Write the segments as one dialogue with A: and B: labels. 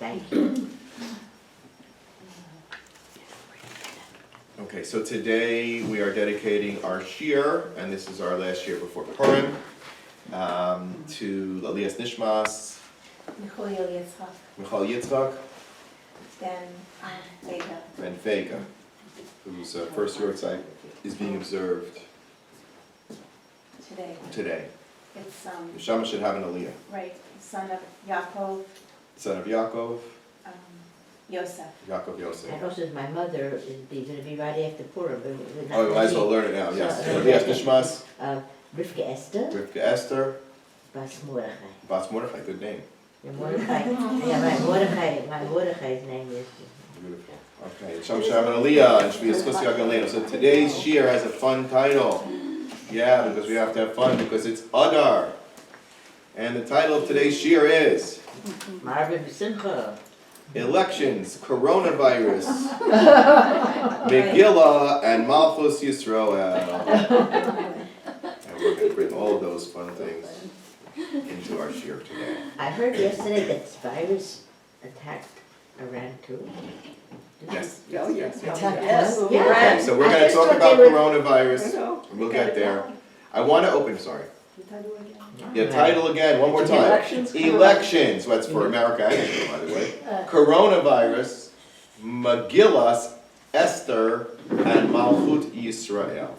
A: Thank you.
B: Okay, so today we are dedicating our Shiur, and this is our last year before Purim, to Elias Nishmas,
C: Michal
B: Yitzchak,
C: Vega.
B: and Vega, whose first Schwartz is being observed today.
C: It's
B: Neshama should have an Aliyah.
C: right, son of Yaacov,
B: Son of Yaacov,
C: Yosef.
B: Yaakov Yosef.
A: And also my mother is gonna be right after Purim, but we're not
B: Oh, we might as well
A: gonna
B: learn it now, yes.
A: So,
B: Elias Nishmas,
A: be- Rivka Esther,
B: Rivka Esther,
A: Bas Mordechai.
B: Bas Mordechai, good name.
A: And Mordechai, yeah, my Mordechai's name is.
B: Beautiful. Okay, Neshama should have an Aliyah, and should be a Schus Yagalenu. So today's Shiur has a fun title. Yeah, because we have to have fun, because it's Adar. And the title of today's Shiur is
A: Marvin B'Simcha.
B: Elections, Coronavirus, Megillah, and Malchus Yisrael. And we're going to bring all of those fun things into our Shiur today.
A: I heard yesterday that this virus attacked Iran too.
B: Yes.
D: Oh, yes.
A: Yes.
B: Okay, so we're going to talk about coronavirus. We'll get there. I want to open, sorry. Yeah, title again, one more time. Elections, that's for America and Israel, by the way. Coronavirus, Megillas, Esther, and Malchut Yisrael.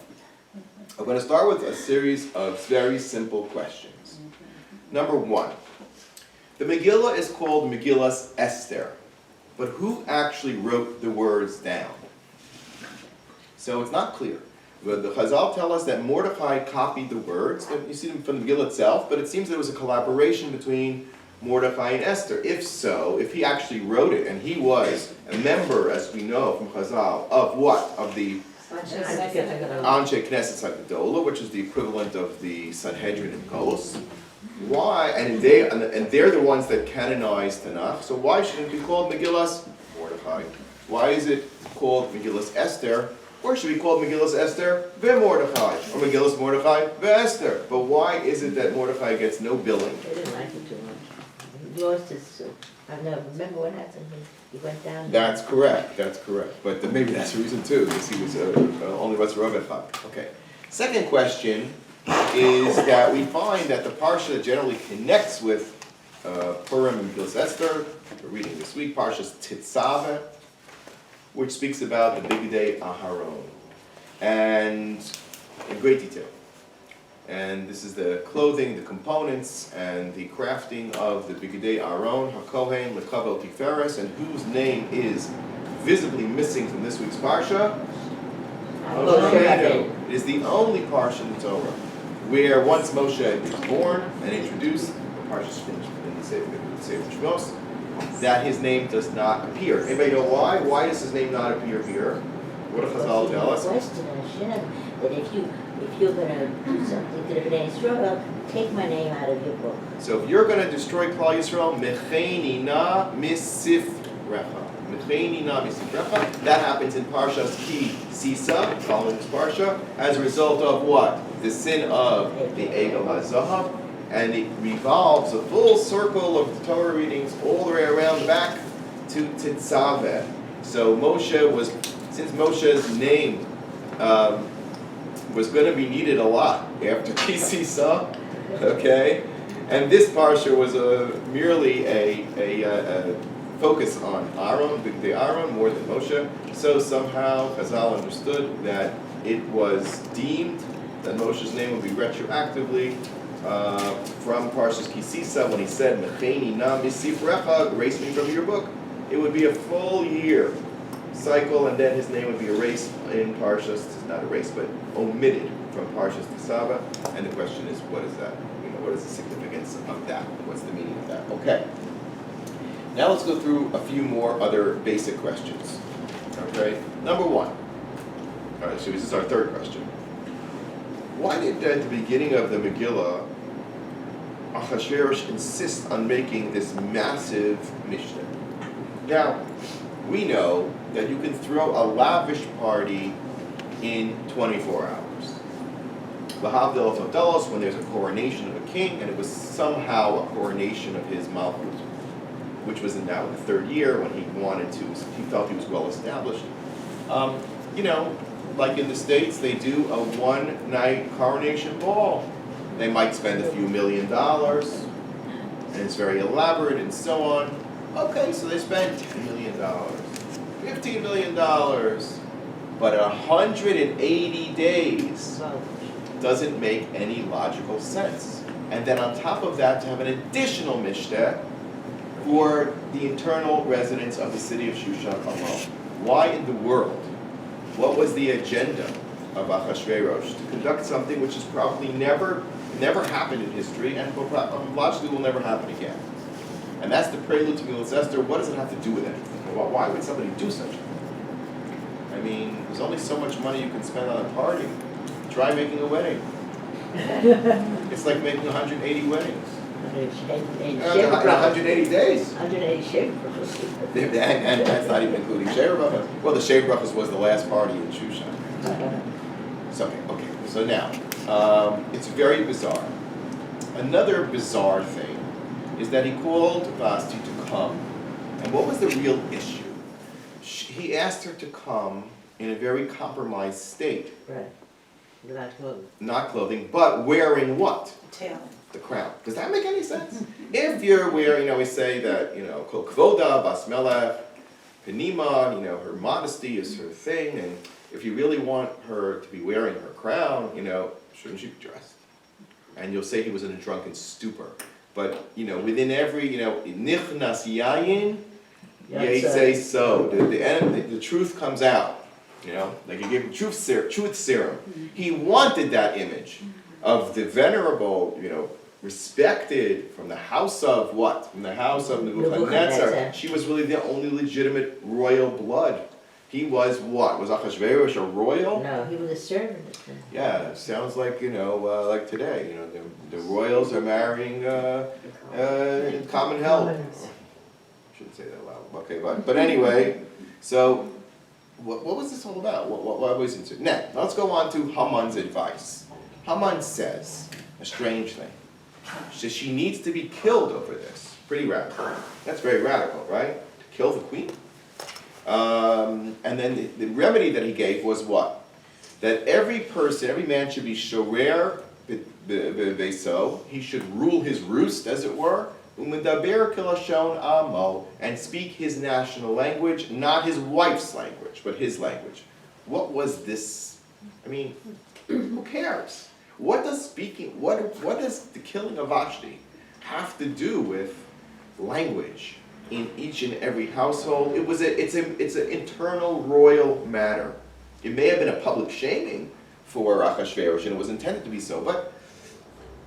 B: I'm going to start with a series of very simple questions. Number one, the Megillah is called Megillas Esther, but who actually wrote the words down? So it's not clear. But the Chazal tell us that Mordechai copied the words. You see them from the Megillah itself, but it seems there was a collaboration between Mordechai and Esther. If so, if he actually wrote it, and he was a member, as we know from Chazal, of what? Of the Anshe Knesset Hagdolah, which is the equivalent of the Sanhedrin in Golos. Why? And they're the ones that canonized Tanakh. So why shouldn't it be called Megillas Mordechai? Why is it called Megillas Esther? Or should be called Megillas Esther ve-Mordechai, or Megillas Mordechai ve-Esther. But why is it that Mordechai gets no billing?
A: They didn't like it too much. He lost his, I don't know, remember what happened? He went down.
B: That's correct. But maybe that's the reason too, because he was only was Rav Echad. Okay. Second question is that we find that the parsha that generally connects with Purim and Megillas Esther, we're reading this week, Parshas Tetzaveh, which speaks about the Bigdei Aharon, and in great detail. And this is the clothing, the components, and the crafting of the Bigdei Aharon, HaKohen, Lekavel Tiferes, and whose name is visibly missing from this week's Parsha? Moshe. It is the only Parsha in the Torah where once Moshe is born and introduced, the Parsha is finished in the Sefer Shmos, that his name does not appear. Anybody know why? Why does his name not appear here? What does Chazal tell us?
A: Question, Hashem, that if you're going to do something to the Bnei Yisrael, take my name out of your book.
B: So if you're going to destroy Klal Yisrael, Mecheni na misifrecha. Mecheni na misifrecha. That happens in Parshas Ki Sisa, following this Parsha, as a result of what? The sin of the Egel HaZahav. And it revolves a full circle of the Torah readings all the way around back to Tetzaveh. So since Moshe's name was going to be needed a lot after Kisisa, okay, and this parsha was merely a focus on Aaron, Bigdei Aaron, more than Moshe. So somehow Chazal understood that it was deemed that Moshe's name would be retroactively from Parshas Kisisa, when he said, Mecheni na misifrecha, erase me from your book, it would be a full year cycle, and then his name would be erased in Parshas, not erased, but omitted from Parshas Tetzaveh. And the question is, what is that? What is the significance of that? What's the meaning of that? Okay. Now let's go through a few more other basic questions. Okay. Number one. All right, so this is our third question. Why did at the beginning of the Megillah, Achashverosh insist on making this massive Mishnah? Now, we know that you can throw a lavish party in 24 hours. Lahavdil Totelos, when there's a coronation of a king, and it was somehow a coronation of his Malchut. which was now in the third year when he felt he was well established. Like in the States, they do a one-night coronation ball. They might spend a few $1 million, and it's very elaborate and so on. Okay, so they spend $10 million, $15 million, but 180 days doesn't make any logical sense. And then on top of that, to have an additional mishteh for the internal residents of the city of Shushan alone. Why in the world? What was the agenda of Achashverosh? To conduct something which has probably never happened in history and logically will never happen again. And that's the prelude to Megillas Esther. What does it have to do with anything? Why would somebody do such a thing? I mean, there's only so much money you can spend on a party. Try making a wedding. It's like making 180 weddings. 180 days.
A: 180 Shiur.
B: And that's not even including Shiur. Well, the Shiur was the last party in Shushan. So now, it's very bizarre. Another bizarre thing is that he called Vashti to come. And what was the real issue? He asked her to come in a very compromised state.
A: Right. Without clothing.
B: Not clothing, but wearing what?
C: Tail.
B: The crown. Does that make any sense? If you're wearing, we say that, Kol Kvoda, Bas Melech, Penima, her modesty is her thing, and if you really want her to be wearing her crown, shouldn't she be dressed? And you'll say he was in a drunken stupor. But, within every, Nichnas Yayin, Yei so. The truth comes out. Like you give him truth serum. He wanted that image of the venerable, respected from the house of what? From the house of Nebuchadnezzar. She was really the only legitimate royal blood. He was what? Was Achashverosh a royal?
A: No, he was a servant.
B: Yeah, it sounds like, like today. The royals are marrying common help. I shouldn't say that loud. Okay, but anyway, so what was this all about? What was it? Now, let's go on to Haman's advice. Haman says a strange thing. She says she needs to be killed over this. Pretty radical. That's very radical, right? To kill the queen? And then the remedy that he gave was what? That every man should be shorer beso. He should rule his roost, as it were. Umedaber kilashon amo, and speak his national language, not his wife's language, but his language. What was this? I mean, who cares? What does the killing of Vashti have to do with language in each and every household? It's an internal royal matter. It may have been a public shaming for Achashverosh, and it was intended to be so, but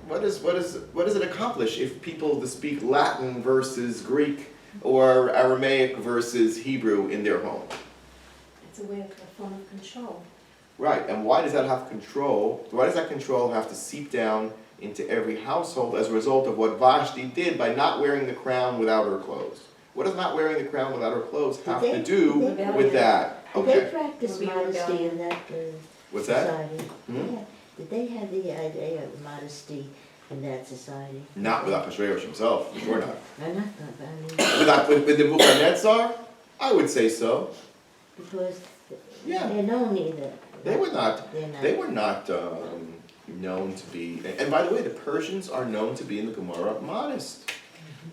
B: what does it accomplish if people speak Latin versus Greek or Aramaic versus Hebrew in their home?
C: It's a form of control.
B: Right, and why does that have control? Why does that control have to seep down into every household as a result of what Vashti did by not wearing the crown without her clothes? What does not wearing the crown without her clothes have to do with that?
A: Did they practice modesty in that
B: What's that?
A: society? Did they have the idea of modesty in that society?
B: Not with Achashverosh himself, sure not.
A: With
B: the Nebuchadnezzar? I would say so.
A: Because
B: Yeah.
A: they're known either.
B: They were not known to be, and by the way, the Persians are known to be in the Gemara modest.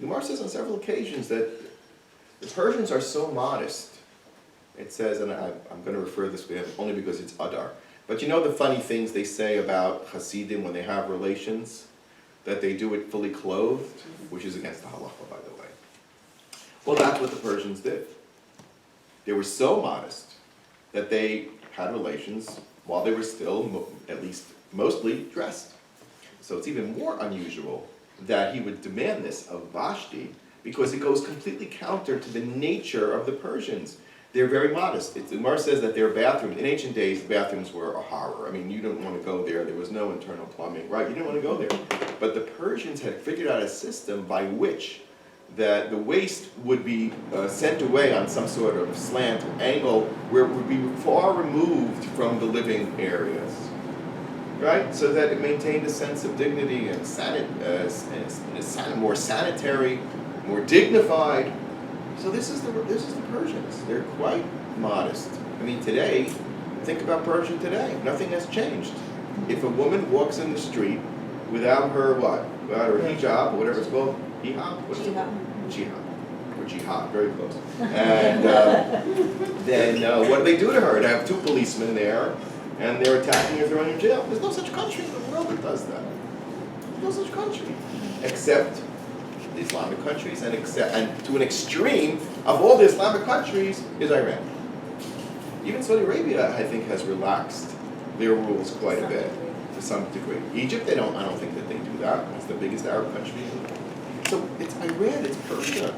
B: The Gemara says on several occasions that the Persians are so modest. It says, and I'm going to refer to this only because it's Adar, but the funny things they say about Hasidim when they have relations, that they do it fully clothed, which is against the halacha, by the way. Well, that's what the Persians did. They were so modest that they had relations while they were still, at least mostly, dressed. So it's even more unusual that he would demand this of Vashti, because it goes completely counter to the nature of the Persians. They're very modest. The Gemara says that their bathrooms, in ancient days, the bathrooms were a horror. I mean, you didn't want to go there. There was no internal plumbing, right? You didn't want to go there. But the Persians had figured out a system by which that the waste would be sent away on some sort of slant angle where it would be far removed from the living areas, right? So that it maintained a sense of dignity and more sanitary, more dignified. So this is the Persians. They're quite modest. I mean, today, think about Persia today. Nothing has changed. If a woman walks in the street without her what? Without her hijab, or whatever it's called, hijab? What's it called? Jihad. Or jihad, very close. And then what do they do to her? They have 2 policemen there, and they're attacking her, throwing her in jail. There's no such country in the world that does that. There's no such country. Except the Islamic countries, and to an extreme of all the Islamic countries is Iran. Even Saudi Arabia, I think, has relaxed their rules quite a bit, to some degree. Egypt, I don't think that they do that. It's the biggest Arab country in the world. So it's Iran, it's Persia.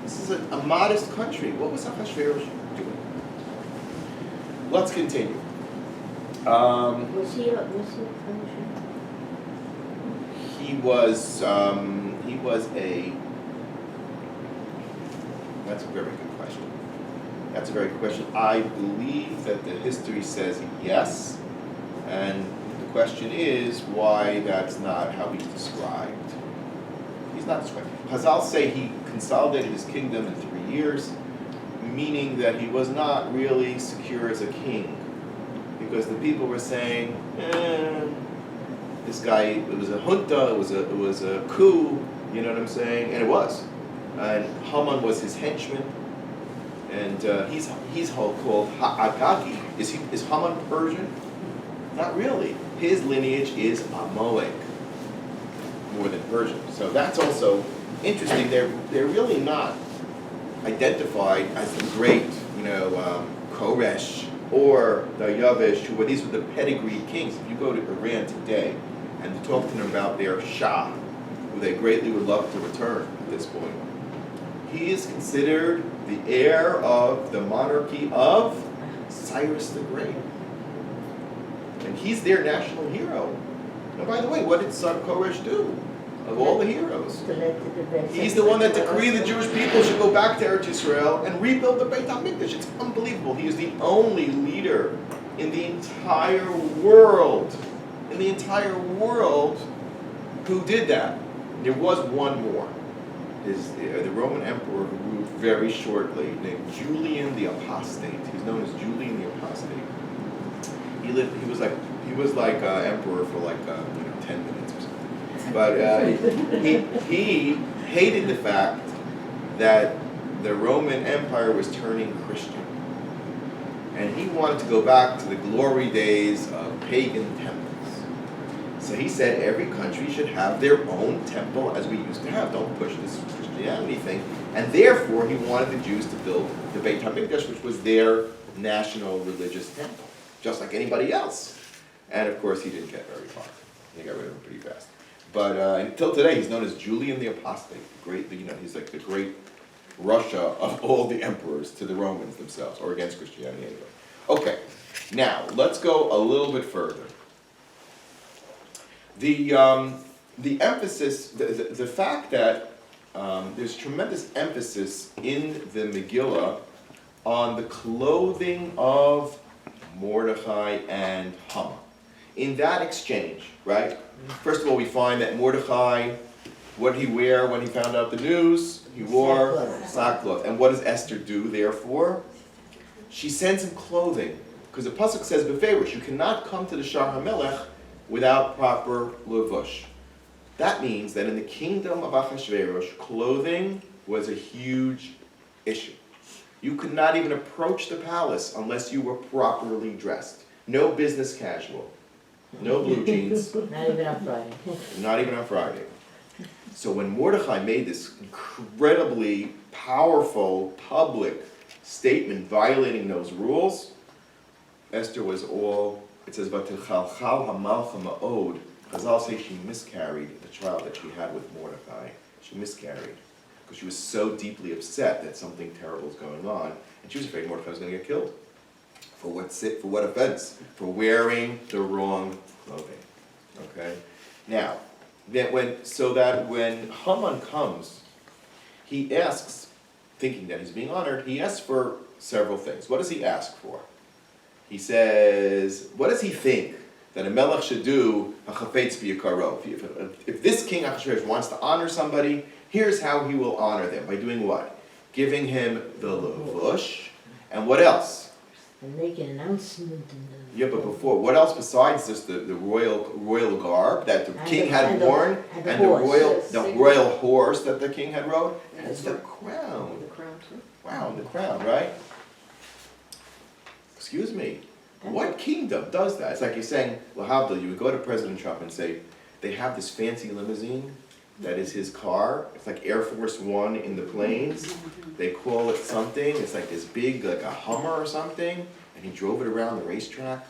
B: This is a modest country. What was Ahasuerus doing? Let's continue.
A: Was he a Persian?
B: He was a. That's a very good question. That's a very good question. I believe that the history says yes, and the question is why that's not how he's described. He's not described. Chazal say he consolidated his kingdom in 3 years, meaning that he was not really secure as a king, because the people were saying, this guy, it was a junta, it was a coup, you know what I'm saying? And it was. And Haman was his henchman, and he's called Ha'agagi. Is Haman Persian? Not really. His lineage is Amoic, more than Persian. So that's also interesting. They're really not identified as the great, Koresh or the Yavish, who were these were the pedigreed kings. If you go to Iran today and to talk to them about their Shah, who they greatly would love to return at this point, he is considered the heir of the monarchy of Cyrus the Great. And he's their national hero. And by the way, what did son Koresh do? Of all the heroes, he's the one that decreed the Jewish people should go back to Eretz Yisrael and rebuild the Beit HaMikdash. It's unbelievable. He is the only leader in the entire world, who did that. There was one more. The Roman emperor who ruled very shortly, named Julian the Apostate. He's known as Julian the Apostate. He was like emperor for 10 minutes or something. But he hated the fact that the Roman Empire was turning Christian. And he wanted to go back to the glory days of pagan temples. So he said every country should have their own temple as we used to have. Don't push this Christianity thing. And therefore he wanted the Jews to build the Beit HaMikdash, which was their national religious temple, just like anybody else. And of course he didn't get very far. He got rid of him pretty fast. But until today, he's known as Julian the Apostate. He's like the great Russia of all the emperors to the Romans themselves, or against Christianity anyway. Okay, now let's go a little bit further. The emphasis, the fact that there's tremendous emphasis in the Megillah on the clothing of Mordechai and Haman. In that exchange, right? First of all, we find that Mordechai, what did he wear when he found out the news? He wore sackcloth. And what does Esther do, therefore? She sends him clothing. Because the Pasuk says, Beferish, you cannot come to the Shar HaMelech without proper levush. That means that in the kingdom of Ahasuerus, clothing was a huge issue. You could not even approach the palace unless you were properly dressed. No business casual. No blue jeans.
A: Not even on Friday.
B: Not even on Friday. So when Mordechai made this incredibly powerful public statement violating those rules, Esther was all, it says, Vatilchalchal hamalcha ma'od. Chazal say she miscarried the child that she had with Mordechai. She miscarried because she was so deeply upset that something terrible was going on, and she was afraid Mordechai was going to get killed. For what offense? For wearing the wrong clothing. Okay? Now, when Haman comes, he asks, thinking that he's being honored, he asks for several things. What does he ask for? He says, what does he think that a melech should do, if this king Ahasuerus wants to honor somebody, Here's how he will honor them, by doing what? Giving him the lavush, and what else?
A: And make an announcement.
B: Yeah, but before, what else besides just the royal garb that the king had worn, and the royal horse that the king had rode, and it's the crown.
C: The crown too.
B: Wow, the crown, right? Excuse me, what kingdom does that? It's like you're saying, Lahavdil, you would go to President Trump and say, they have this fancy limousine that is his car. It's like Air Force One in the plains. They call it something. It's like this big, like a Hummer or something. And he drove it around the racetrack.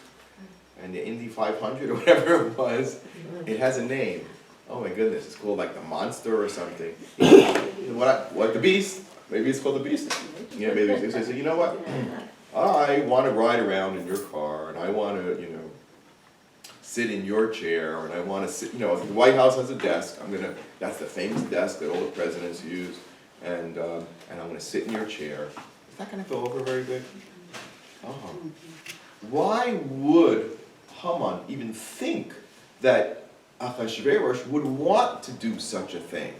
B: And the Indy 500 or whatever it was. It has a name. Oh my goodness, it's called like the Monster or something. What the Beast? Maybe it's called the Beast. Yeah, maybe they say, you know what? I want to ride around in your car, and I want to, sit in your chair, and I want to sit, if the White House has a desk, that's the famous desk that all the presidents use, and I'm going to sit in your chair. Is that going to go over very good? Why would Haman even think that Achashverosh would want to do such a thing?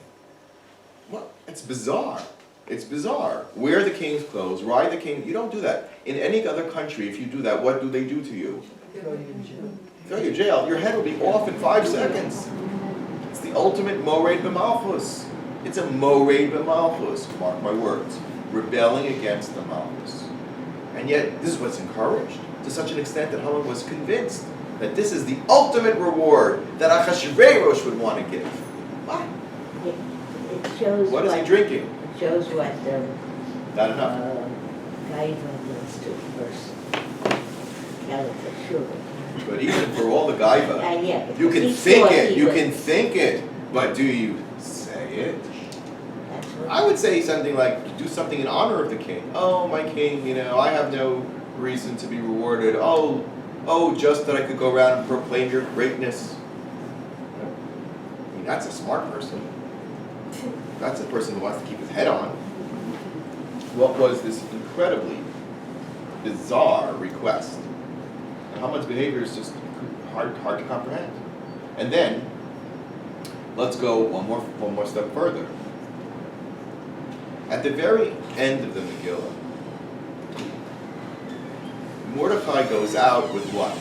B: Well, it's bizarre. It's bizarre. Wear the king's clothes, ride the king. You don't do that. In any other country, if you do that, what do they do to you? Throw you in jail. Your head will be off in 5 seconds. It's the ultimate mored b'malchus. It's a mored b'malchus, mark my words. Rebelling against the malchus. And yet, this is what's encouraged, to such an extent that Haman was convinced that this is the ultimate reward that Achashverosh would want to give. What?
A: It shows
B: what is he drinking?
A: It shows what
B: Not enough.
A: Gaiva does to a person. Caliphate, sure.
B: But even for all the gaiva,
A: Yeah,
B: you can think it, you can think it, but do you say it?
A: That's what
B: I would say something like, do something in honor of the king. Oh, my king, I have no reason to be rewarded. Oh, just that I could go around and proclaim your greatness. I mean, that's a smart person. That's a person who wants to keep his head on. What was this incredibly bizarre request? And Haman's behavior is just hard to comprehend. And then, let's go one more step further. At the very end of the Megillah, Mordechai goes out with what?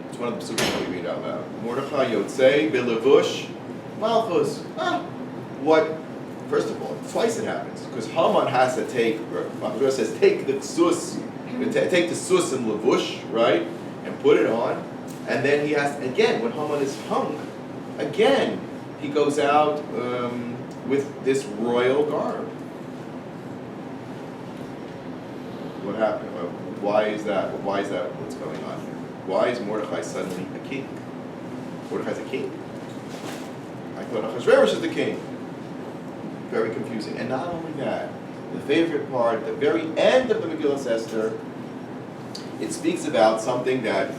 B: It's one of the psukim that we read out loud. Mordechai yotzei b'levush malchus. What? First of all, twice it happens because Haman has to take. Rabbi says, take the sus and levush, right, and put it on, and then he has again when Haman is hung, again he goes out with this royal garb. What happened? Why is that? Why is that? What's going on here? Why is Mordechai suddenly a king? Mordechai's a king. I thought Achashverosh is the king. Very confusing. And not only that, the favorite part, the very end of the Megillah Esther, it speaks about something that,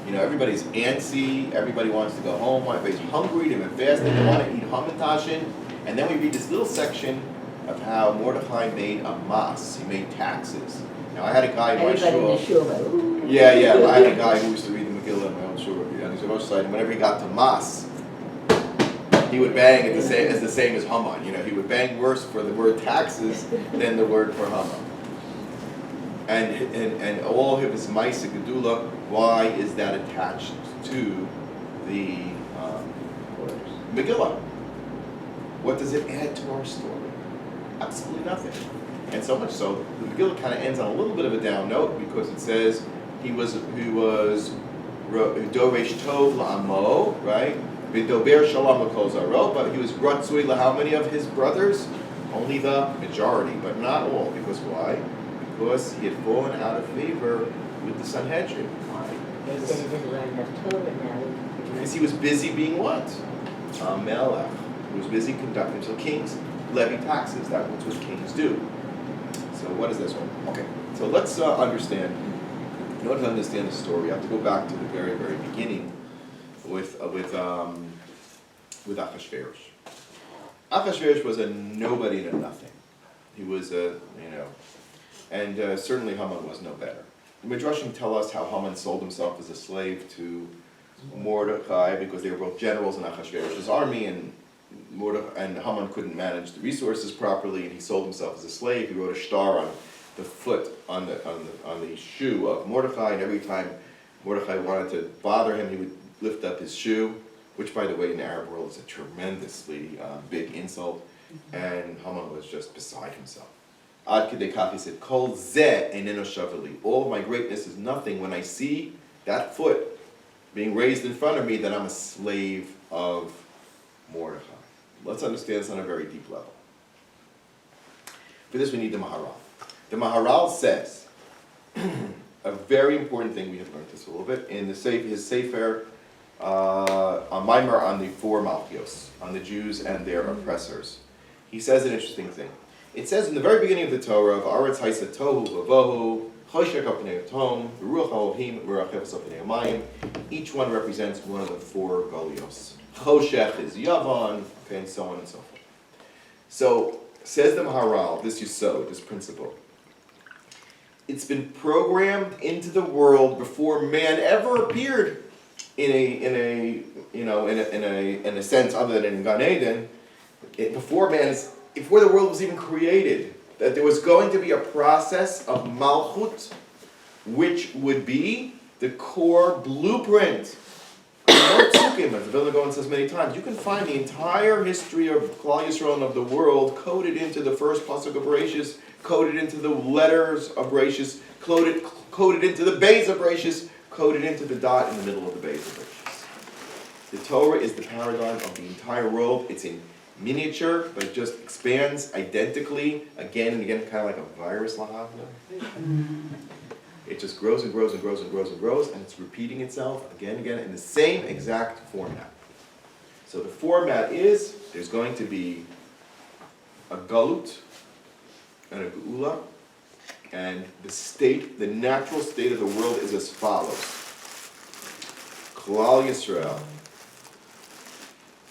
B: everybody's antsy, everybody wants to go home, everybody's hungry, they've been fasting, they want to eat hamantashen, and then we read this little section of how Mordechai made a mas, he made taxes. Now I had a guy in my shul. Yeah, I had a guy who used to read the Megillah in my own shul, on his Rosh side, and whenever he got to mas, he would bang it the same as Haman. He would bang worse for the word taxes than the word for Haman. And all of his Maisa Gedula, why is that attached to the Megillah? What does it add to our story? Absolutely nothing. And so much so, the Megillah kind of ends on a little bit of a down note because it says he was Doresh Tov La'amo, right? V'dober Shalom L'kol Zarot, but he was Ratzui how many of his brothers? Only the majority, but not all. Because why? Because he had fallen out of favor with the Sanhedrin. Why?
A: They said he didn't learn enough Torah now.
B: Because he was busy being what? Melech. He was busy conducting. So kings levy taxes. That's what kings do. So what is this one? Okay. So let's understand. In order to understand the story, you have to go back to the very, very beginning with Achashverosh. Achashverosh was a nobody and a nothing. He was and certainly Haman was no better. The Midrashim tell us how Haman sold himself as a slave to Mordechai because they were both generals in Achashverosh's army, and and Haman couldn't manage the resources properly, and he sold himself as a slave. He wrote a star on the foot, on the shoe of Mordechai, and every time Mordechai wanted to bother him, he would lift up his shoe, which, by the way, in the Arab world is a tremendously big insult, and Haman was just beside himself. Ad kedei kach, he said, Kol zeh eineno shava li. All of my greatness is nothing when I see that foot being raised in front of me, that I'm a slave of Mordechai. Let's understand this on a very deep level. For this we need the Maharal. The Maharal says a very important thing. We have learned this a little bit in his Sefer on Maimar on the four Malchios, on the Jews and their oppressors. He says an interesting thing. It says in the very beginning of the Torah, "V'aretz haisa tohu v'vohu, choshech al pnei hatom, v'ruach Elohim v'rachefes al pnei hamayim." Each one represents one of the four Golios. Choshech is Yavan, okay, and so on and so forth. So, says the Maharal, this Yesod, this principle, it's been programmed into the world before man ever appeared in a sense other than in Gan Eden. Before the world was even created, that there was going to be a process of Malchut, which would be the core blueprint. As the Vilna Gaon says many times, you can find the entire history of Klal Yisrael and of the world coded into the first pasuk of Bereshis, coded into the letters of Bereshis, coded into the Beis of Bereshis, coded into the dot in the middle of the Beis of Bereshis. The Torah is the paradigm of the entire world. It's in miniature, but it just expands identically again and again, kind of like a virus. It just grows and grows and grows and grows and grows, and it's repeating itself again and again in the same exact format. So the format is, there's going to be a galut and a geula, and the natural state of the world is as follows. Klal Yisrael,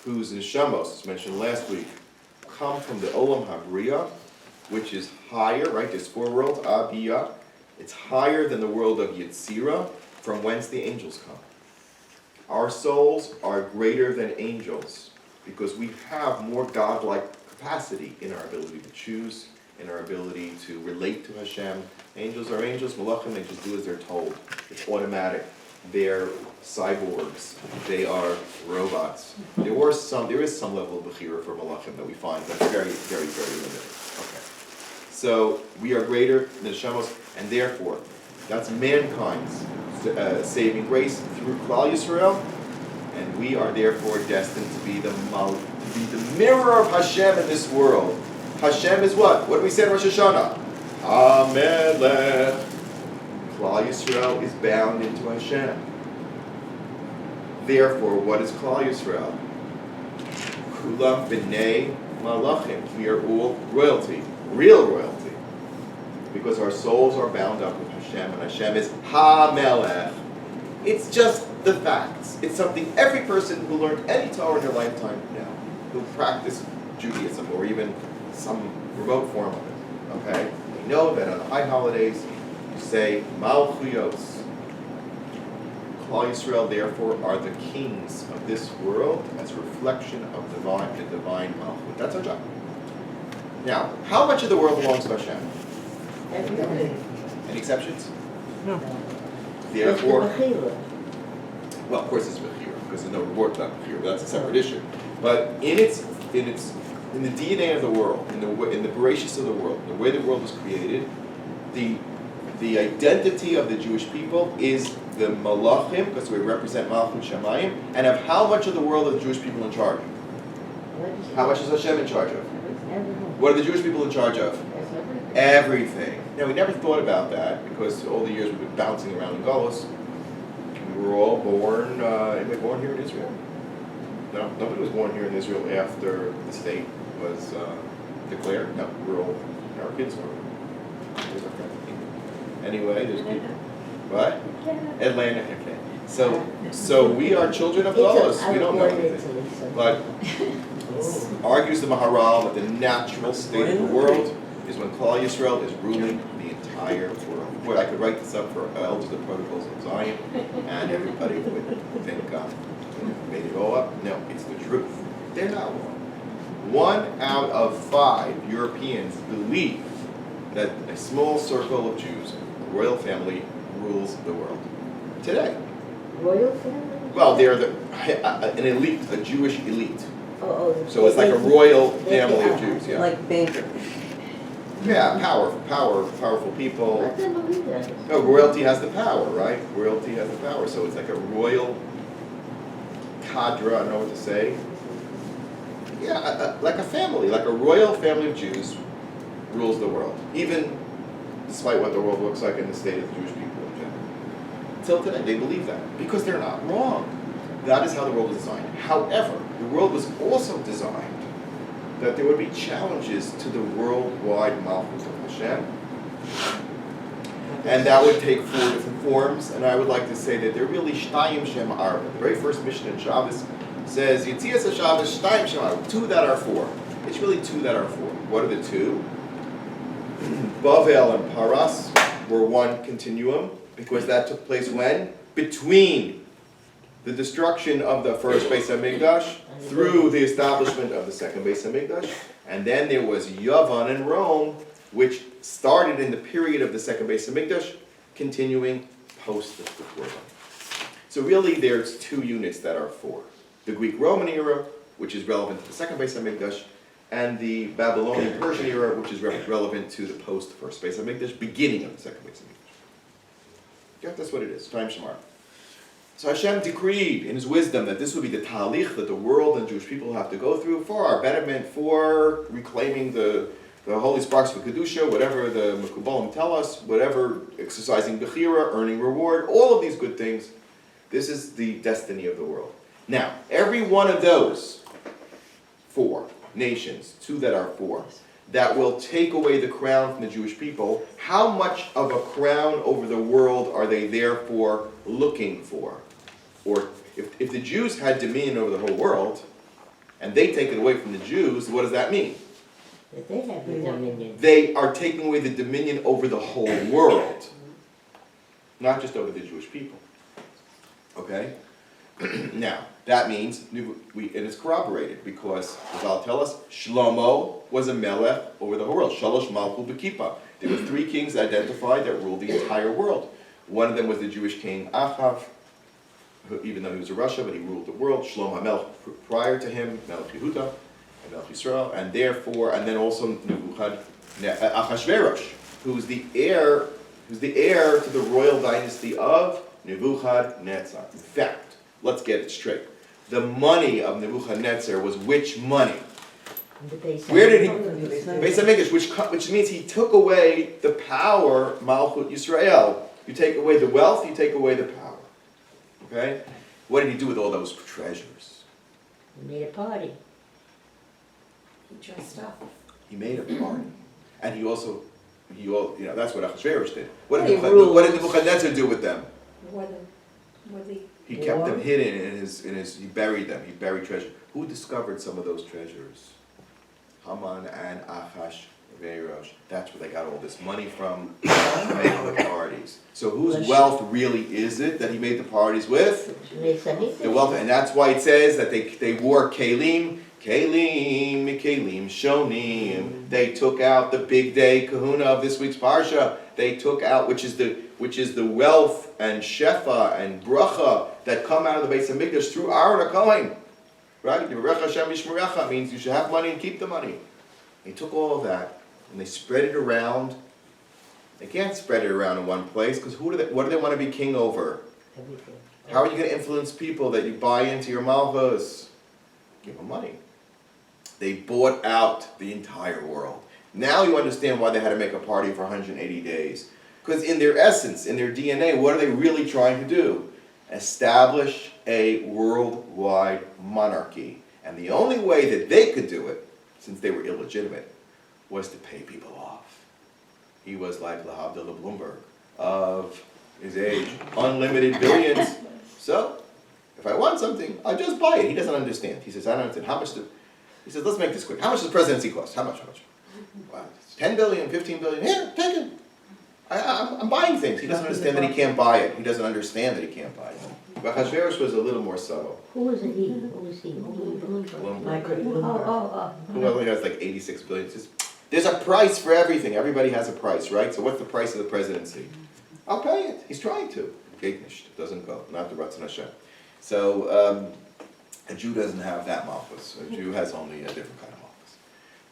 B: whose neshamos, as mentioned last week, come from the Olam Habriya, which is higher, right? There's four worlds, Abiyah. It's higher than the world of Yetzirah, from whence the angels come. Our souls are greater than angels because we have more godlike capacity in our ability to choose, in our ability to relate to Hashem. Angels are angels, malachim, they just do as they're told. It's automatic. They're cyborgs. They are robots. There is some level of bechira for malachim that we find, but it's very, very, very limited. Okay. So we are greater than Shemos, and therefore, that's mankind's saving grace through Klal Yisrael, and we are therefore destined to be the mirror of Hashem in this world. Hashem is what? What do we say in Rosh Hashanah? HaMelech. Klal Yisrael is bound into Hashem. Therefore, what is Klal Yisrael? Kulam b'nei malachim. We are all royalty, real royalty, because our souls are bound up with Hashem, and Hashem is HaMelech. It's just the facts. It's something every person who learned any Torah in their lifetime now, who practiced Judaism or even some remote form of it. Okay, we know that on the high holidays you say Malchuyos. Klal Yisrael, therefore, are the kings of this world as a reflection of the divine Malchut. That's our job. Now, how much of the world belongs to Hashem?
A: Everything.
B: Any exceptions?
A: No.
B: Therefore, well, of course it's Bechira, because there's no reward for that Bechira, but that's a separate issue. But in the DNA of the world, in the Bereshis of the world, the way the world was created, the identity of the Jewish people is the Malachim, because we represent Malchut Shamayim, and of how much of the world are the Jewish people in charge? How much is Hashem in charge of? What are the Jewish people in charge of? Everything. Now, we never thought about that because all the years we've been bouncing around in Golos, we were all born, anybody born here in Israel? No, nobody was born here in Israel after the state was declared. No, we're all, our kids were. There's our friends. Anyway, there's people. What? Atlanta, okay. So we are children of Golos. We don't know anything. But argues the Maharal that the natural state of the world is when Klal Yisrael is ruling the entire world. Boy, I could write this up for elders of protocols of Zion, and everybody would think made it all up. No, it's the truth. They're not wrong. 1 out of 5 Europeans believe that a small circle of Jews, a royal family, rules the world today.
A: Royal family?
B: Well, they're an elite, a Jewish elite.
A: Oh.
B: So it's like a royal family of Jews, yeah.
D: Like bankers.
B: Yeah, powerful people.
A: I can't believe that.
B: No, royalty has the power, right? Royalty has the power, so it's like a royal cadre, I don't know what to say. Yeah, like a family, like a royal family of Jews rules the world, even despite what the world looks like in the state of the Jewish people in general. Till today, they believe that, because they're not wrong. That is how the world was designed. However, the world was also designed that there would be challenges to the worldwide Malchus of Hashem, and that would take 4 different forms, and I would like to say that they're really Shtayim Shem Arba. The very first Mishnah in Shabbos says, Yitzias HaShabbos Shtayim Shem Arba, 2 that are 4. It's really 2 that are 4. What are the 2? Bavel and Paras were one continuum, because that took place when? Between the destruction of the first Beis HaMikdash through the establishment of the second Beis HaMikdash, and then there was Yavan in Rome, which started in the period of the second Beis HaMikdash, continuing post the Korban. So really there's 2 units that are 4. The Greek-Roman era, which is relevant to the second Beis HaMikdash, and the Babylonian Persian era, which is relevant to the post-first Beis HaMikdash, beginning of the second Beis HaMikdash. Yeah, that's what it is, time Shamar. So Hashem decreed in His wisdom that this would be the talich that the world and Jewish people have to go through for our betterment, for reclaiming the holy sparks of Kedusha, whatever the Mekubalim tell us, whatever, exercising Bechira, earning reward, all of these good things. This is the destiny of the world. Now, every one of those 4 nations, 2 that are 4, that will take away the crown from the Jewish people, how much of a crown over the world are they therefore looking for? Or if the Jews had dominion over the whole world, and they take it away from the Jews, what does that mean?
A: That they have the dominion.
B: They are taking away the dominion over the whole world, not just over the Jewish people. Okay? Now, that means, and it's corroborated, because Chazal tell us, Shlomo was a melech over the whole world. Shalosh Malchu B'Kippah. There were 3 kings identified that ruled the entire world. One of them was the Jewish king Yaacov, who, even though he was a Russia, but he ruled the world. Shlomo HaMelech prior to him, Melech Yehuda, and Melech Yisrael, and therefore, and then also Achashverosh, who's the heir to the royal dynasty of Nebuchadnezzar. In fact, let's get it straight. The money of Nebuchadnezzar was which money? Where did he? Beis HaMikdash, which means he took away the power, Malchut Yisrael. You take away the wealth, you take away the power. Okay? What did he do with all those treasures?
A: He made a party.
C: He dressed up.
B: He made a party. And that's what Achashverosh did. What
A: He
B: did Nebuchadnezzar do with them?
C: Wore the
B: He kept them hidden in his, he buried them, he buried treasure. Who discovered some of those treasures? Haman and Achashverosh. That's where they got all this money from, to make the parties. So whose wealth really is it that he made the parties with? The wealth, and that's why it says that they wore kelim, shonim. They took out the big day kahuna of this week's parsha. They took out, which is the wealth and shefa and bracha that come out of the Beis HaMikdash through Aaron HaKohen. Right? Yivarecha Hashem Yishmerecha means you should have money and keep the money. They took all of that and they spread it around. They can't spread it around in one place, because what do they want to be king over?
A: Everything.
B: How are you going to influence people that you buy into your malchus? Give them money. They bought out the entire world. Now you understand why they had to make a party for 180 days. Because in their essence, in their DNA, what are they really trying to do? Establish a worldwide monarchy. And the only way that they could do it, since they were illegitimate, was to pay people off. He was like Lahavdil Bloomberg of his age, unlimited billions. So, if I want something, I'll just buy it. He doesn't understand. He says, I don't understand. How much he says, let's make this quick. How much does presidency cost? How much? Wow. 10 billion, 15 billion. Here, take it. I'm buying things. He doesn't understand that he can't buy it. He doesn't understand that he can't buy it. Achashverosh was a little more subtle.
A: Who was it he? Who was he?
B: Who only has like 86 billion. There's a price for everything. Everybody has a price, right? So what's the price of the presidency? I'll pay it. He's trying to. Geitnish. Doesn't go. Not the Ratzon Hashem. So a Jew doesn't have that malchus. A Jew has only a different kind of malchus.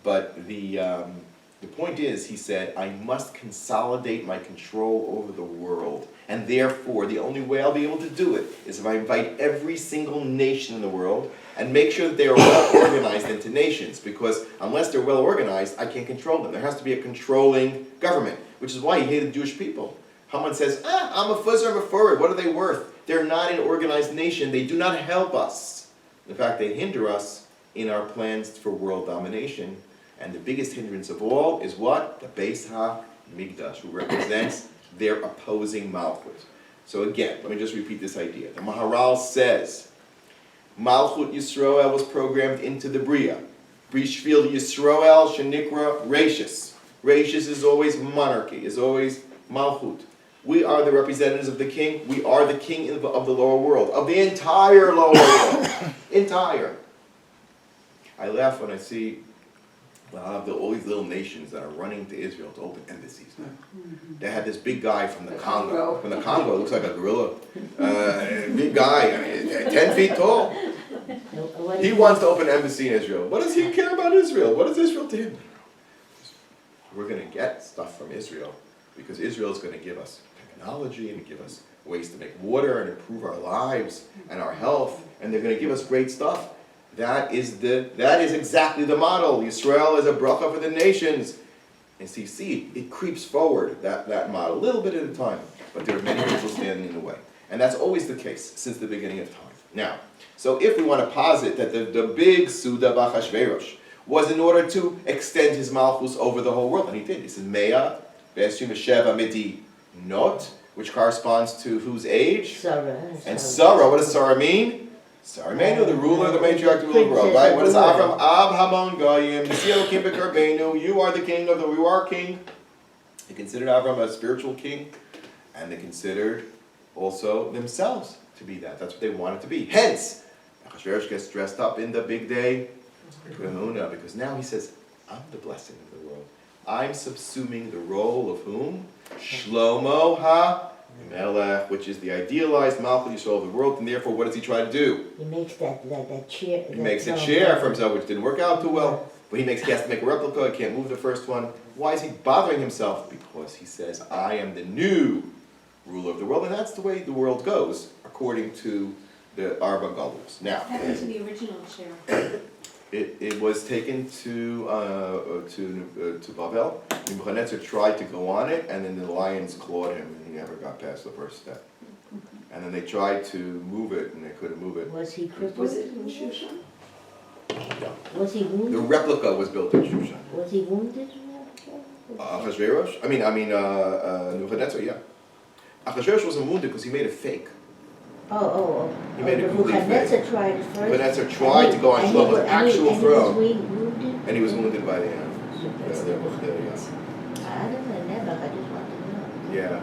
B: But the point is, he said, I must consolidate my control over the world. And therefore, the only way I'll be able to do it is if I invite every single nation in the world and make sure that they are well organized into nations. Because unless they're well organized, I can't control them. There has to be a controlling government, which is why he hated Jewish people. Haman says, I'm a fuzzer, I'm a forward. What are they worth? They're not an organized nation. They do not help us. In fact, they hinder us in our plans for world domination. And the biggest hindrance of all is what? The Beis HaMikdash, who represents their opposing Malchut. So again, let me just repeat this idea. The Maharal says, Malchut Yisroel was programmed into the Bria. Brishvil Yisroel Shenikra Reishis. Reishis is always monarchy, is always Malchut. We are the representatives of the king. We are the king of the lower world, of the entire lower world. Entire. I laugh when I see all these little nations that are running to Israel to open embassies now. They had this big guy from the Congo. From the Congo, looks like a gorilla. Big guy, 10 feet tall. He wants to open an embassy in Israel. What does he care about Israel? What is Israel to him? We're going to get stuff from Israel because Israel is going to give us technology and give us ways to make water and improve our lives and our health, and they're going to give us great stuff. That is exactly the model. Yisrael is a bracha for the nations. And so you see, it creeps forward, that model, a little bit at a time. But there are many people standing in the way. And that's always the case since the beginning of time. Now, so if we want to posit that the big Suda B'Achashverosh was in order to extend his malchus over the whole world, and he did. He said, Mea, Be'esim Sheva Midi Not, which corresponds to whose age?
A: Sarah.
B: And Sarah, what does Sarah mean? Sarah, the ruler, the matriarch of the world, right? What is Avram? Ab Hamon Goyim, Nisi Elokim you are the king of you are king. They considered Avram a spiritual king, and they considered also themselves to be that. That's what they wanted to be. Hence, Achashverosh gets dressed up in the big day, Kahuna, because now he says, I'm the blessing of the world. I'm subsuming the role of whom? Shlomo HaMelech, which is the idealized Malchut Yisrael of the world, and therefore what does he try to do?
A: He makes that chair.
B: He makes a chair for himself, which didn't work out too well. But he has to make a replica, he can't move the first one. Why is he bothering himself? Because he says, I am the new ruler of the world, and that's the way the world goes, according to the Arba Galus. Now,
C: What happened to the original chair?
B: it was taken to Bavel. Nebuchadnezzar tried to go on it, and then the lions clawed him, and he never got past the first step. And then they tried to move it, and they couldn't move it.
A: Was he crippled?
C: Was it in Shushan?
B: Yeah.
A: Was he wounded?
B: The replica was built in Shushan.
A: Was he wounded?
B: Achashverosh? I mean, Nebuchadnezzar, yeah. Achashverosh wasn't wounded because he made a fake. He made a complete fake.
A: Nebuchadnezzar tried it first.
B: Nebuchadnezzar tried to go on Shlomo's actual throne.
A: Wounded?
B: And he was wounded by the end.
A: I don't know, I just want to know.
B: Yeah.